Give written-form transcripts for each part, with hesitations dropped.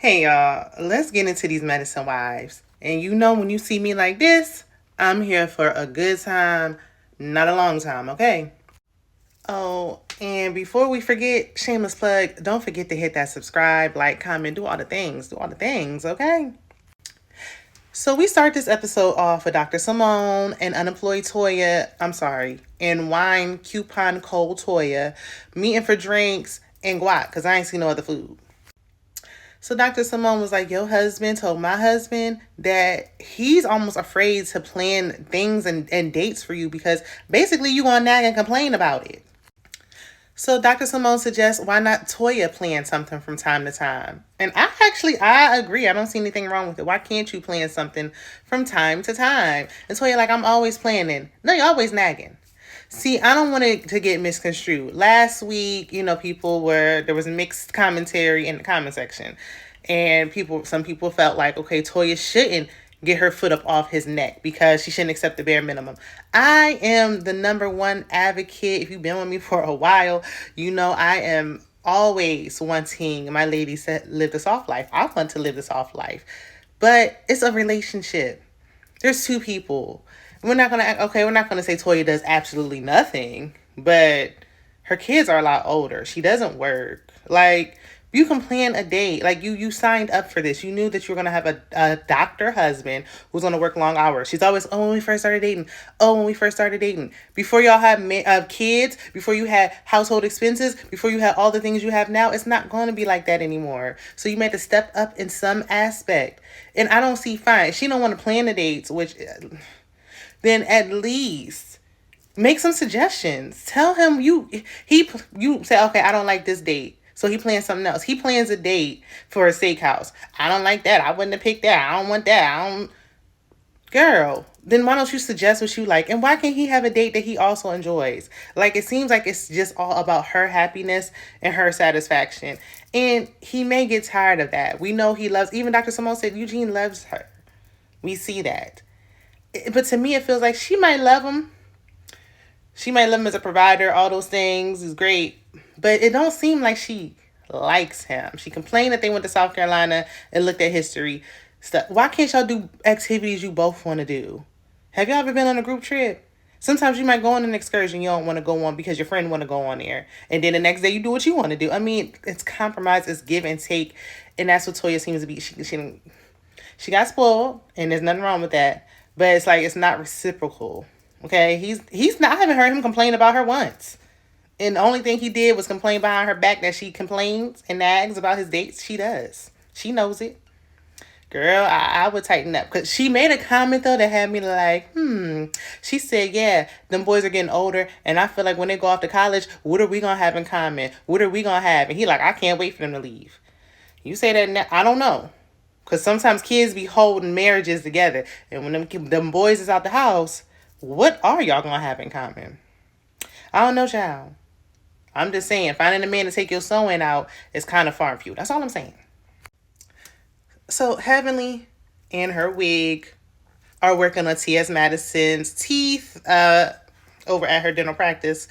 Hey y'all, let's get into these medicine wives. And you know, when you see me like this, I'm here for a good time, not a long time, okay? Oh, and before we forget, shameless plug, don't forget to hit that subscribe, like, comment, do all the things, okay? So we start this episode off with Dr. Simone and unemployed and wine coupon cold Toya meeting for drinks and guac, because I ain't seen no other food. So Dr. Simone was like, your husband told my husband that he's almost afraid to plan things and dates for you because basically you gonna nag and complain about it. So Dr. Simone suggests why not Toya plan something from time to time? And I agree. I don't see anything wrong with it. Why can't you plan something from time to time? And Toya like, I'm always planning. No, you're always nagging. See, I don't want it to get misconstrued. Last week, there was mixed commentary in the comment section. And some people felt like, okay, Toya shouldn't get her foot up off his neck because she shouldn't accept the bare minimum. I am the number one advocate. If you've been with me for a while, you know I am always wanting my lady to live the soft life. I want to live the soft life. But it's a relationship. There's two people. We're not gonna say Toya does absolutely nothing, but her kids are a lot older. She doesn't work. Like, you can plan a date. Like, you signed up for this. You knew that you were gonna have a doctor husband who's gonna work long hours. She's always, oh, when we first started dating. Oh, when we first started dating. Before y'all had kids, before you had household expenses, before you had all the things you have now, it's not going to be like that anymore. So you made to step up in some aspect. And I don't see fine. If she don't want to plan the dates, which then at least make some suggestions. Tell him you say, okay, I don't like this date. So he plans something else. He plans a date for a steakhouse. I don't like that. I wouldn't have picked that. I don't want that. Girl, then why don't you suggest what you like? And why can't he have a date that he also enjoys? Like, it seems like it's just all about her happiness and her satisfaction. And he may get tired of that. We know he loves, even Dr. Simone said Eugene loves her. We see that. But to me, it feels like she might love him. She might love him as a provider, all those things. He's great. But it don't seem like she likes him. She complained that they went to South Carolina and looked at history stuff. Why can't y'all do activities you both want to do? Have y'all ever been on a group trip? Sometimes you might go on an excursion you don't want to go on because your friend want to go on there. And then the next day you do what you want to do. I mean, it's compromise, it's give and take. And that's what Toya seems to be. She got spoiled, and there's nothing wrong with that. But it's like, it's not reciprocal. Okay? He's not, I haven't heard him complain about her once. And the only thing he did was complain behind her back that she complains and nags about his dates. She does. She knows it. Girl, I would tighten up. Because she made a comment, though, that had me like, She said, yeah, them boys are getting older. And I feel like when they go off to college, what are we going to have in common? What are we going to have? And he like, I can't wait for them to leave. You say that now, I don't know. Because sometimes kids be holding marriages together. And when them boys is out the house, what are y'all going to have in common? I don't know, child. I'm just saying, finding a man to take your sewing out is kind of far from you. That's all I'm saying. So Heavenly and her wig are working on T.S. Madison's teeth over at her dental practice.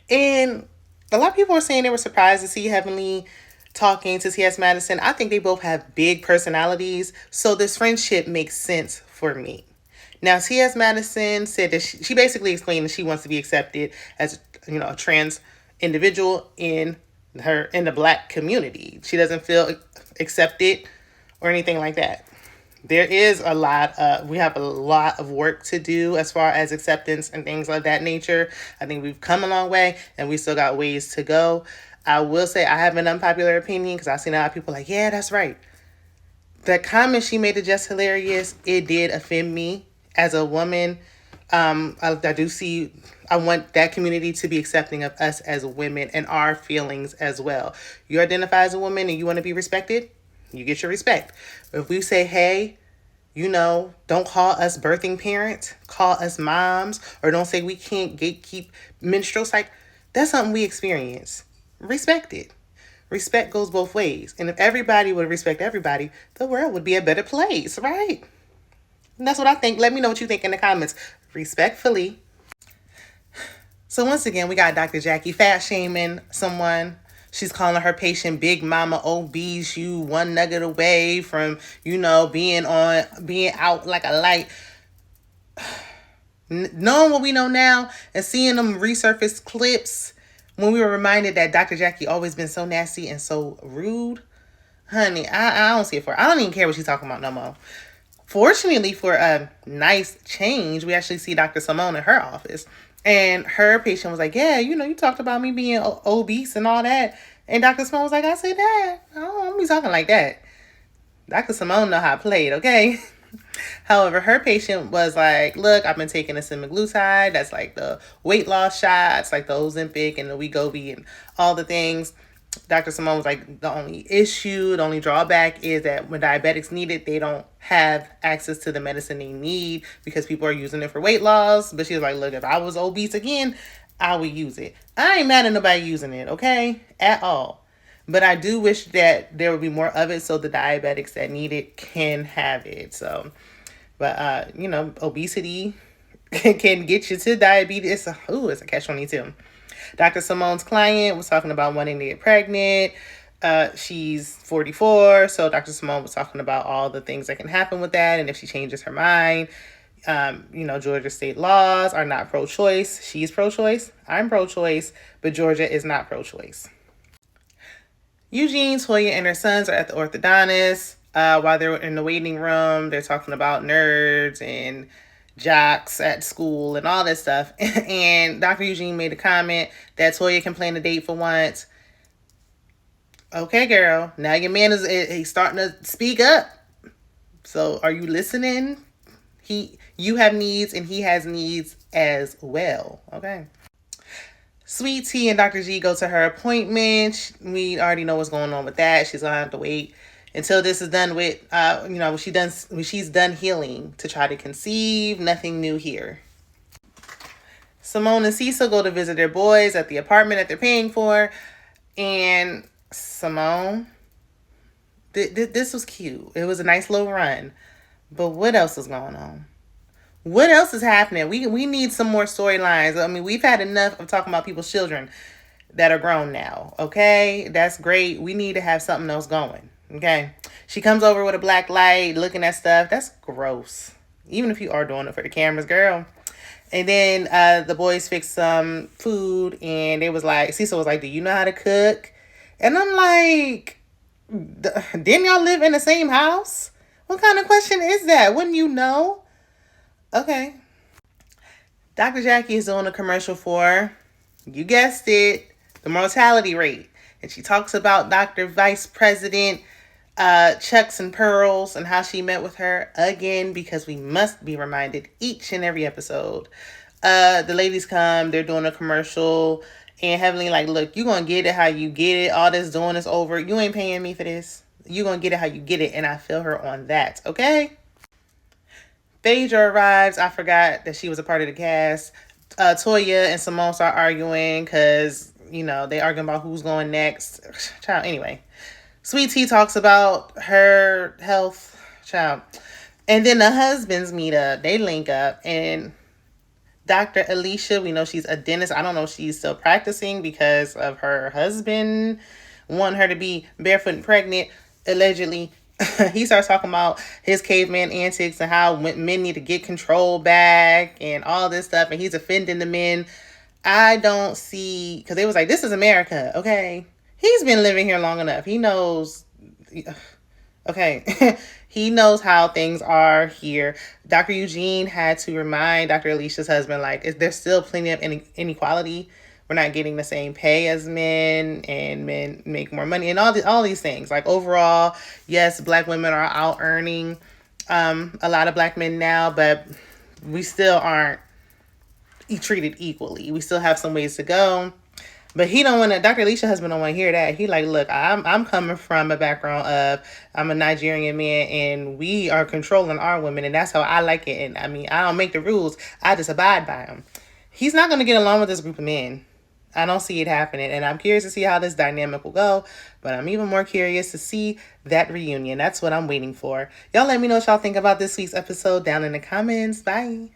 And a lot of people are saying they were surprised to see Heavenly talking to T.S. Madison. I think they both have big personalities, so this friendship makes sense for me. Now, T.S. Madison said that she basically explained that she wants to be accepted as, a trans individual in the Black community. She doesn't feel accepted or anything like that. We have a lot of work to do as far as acceptance and things of that nature. I think we've come a long way and we still got ways to go. I will say I have an unpopular opinion because I've seen a lot of people like, yeah, that's right. The comment she made is just hilarious. It did offend me as a woman. I want that community to be accepting of us as women and our feelings as well. You identify as a woman and you want to be respected, you get your respect. If we say, hey, don't call us birthing parents, call us moms, or don't say we can't gatekeep menstrual cycle, that's something we experience. Respect it. Respect goes both ways. And if everybody would respect everybody, the world would be a better place, right? And that's what I think. Let me know what you think in the comments. Respectfully. So once again, we got Dr. Jackie fat shaming someone. She's calling her patient Big Mama obese, you one nugget away from, being out like a light. Knowing what we know now and seeing them resurface clips when we were reminded that Dr. Jackie always been so nasty and so rude. Honey, I don't see it for her. I don't even care what she's talking about no more. Fortunately, for a nice change, we actually see Dr. Simone in her office. And her patient was like, yeah, you talked about me being obese and all that. And Dr. Simone was like, I said that. I don't be talking like that. Dr. Simone know how I played, okay? However, her patient was like, look, I've been taking a semaglutide. That's like the weight loss shots, like the Ozempic and the Wegovy and all the things. Dr. Simone was like, the only drawback is that when diabetics need it, they don't have access to the medicine they need because people are using it for weight loss. But she was like, look, if I was obese again, I would use it. I ain't mad at nobody using it, okay? At all. But I do wish that there would be more of it so the diabetics that need it can have it. So, but, obesity can get you to diabetes. It's a catch-22. Dr. Simone's client was talking about wanting to get pregnant. She's 44, so Dr. Simone was talking about all the things that can happen with that, and if she changes her mind. Georgia state laws are not pro-choice. She's pro-choice. I'm pro-choice, but Georgia is not pro-choice. Eugene, Toya, and her sons are at the orthodontist. While they're in the waiting room, they're talking about nerds and jocks at school and all this stuff. And Dr. Eugene made a comment that Toya can plan a date for once. Okay, girl. Now your man he's starting to speak up. So are you listening? You have needs and he has needs as well. Okay. Sweet Tea and Dr. G go to her appointment. We already know what's going on with that. She's gonna have to wait until this is done with, she's done healing to try to conceive. Nothing new here. Simone and Cecil go to visit their boys at the apartment that they're paying for. And Simone, this was cute. It was a nice little run. But what else is going on? What else is happening? We need some more storylines. I mean, we've had enough of talking about people's children that are grown now. Okay? That's great. We need to have something else going. Okay? She comes over with a black light, looking at stuff. That's gross. Even if you are doing it for the cameras, girl. And then the boys fixed some food, and Cecil was like, do you know how to cook? And I'm like, didn't y'all live in the same house? What kind of question is that? Wouldn't you know? Okay. Dr. Jackie is doing a commercial for, you guessed it, the mortality rate. And she talks about Dr. Vice President Chucks and Pearls and how she met with her again, because we must be reminded each and every episode. The ladies come, they're doing a commercial, and Heavenly like, look, you're going to get it how you get it. All this doing is over. You ain't paying me for this. You're going to get it how you get it, and I feel her on that, okay? Phaedra arrives. I forgot that she was a part of the cast. Toya and Simone start arguing because, they arguing about who's going next. Child, anyway. Sweet Tea talks about her health. Child. And then the husbands meet up. They link up. And Dr. Alicia, we know she's a dentist. I don't know if she's still practicing because of her husband wanting her to be barefoot and pregnant, allegedly. He starts talking about his caveman antics and how men need to get control back and all this stuff. And he's offending the men. I don't see, because they was like, this is America, okay? He's been living here long enough. He knows, okay. He knows how things are here. Dr. Eugene had to remind Dr. Alicia's husband, like, there's still plenty of inequality. We're not getting the same pay as men, and men make more money, and all these things. Like, overall, yes, Black women are out earning a lot of Black men now, but we still aren't treated equally. We still have some ways to go. But he don't want to, Dr. Alicia's husband don't want to hear that. He like, look, I'm coming from a background of, I'm a Nigerian man, and we are controlling our women, and that's how I like it. And I mean, I don't make the rules. I just abide by them. He's not going to get along with this group of men. I don't see it happening, and I'm curious to see how this dynamic will go, but I'm even more curious to see that reunion. That's what I'm waiting for. Y'all let me know what y'all think about this week's episode down in the comments. Bye.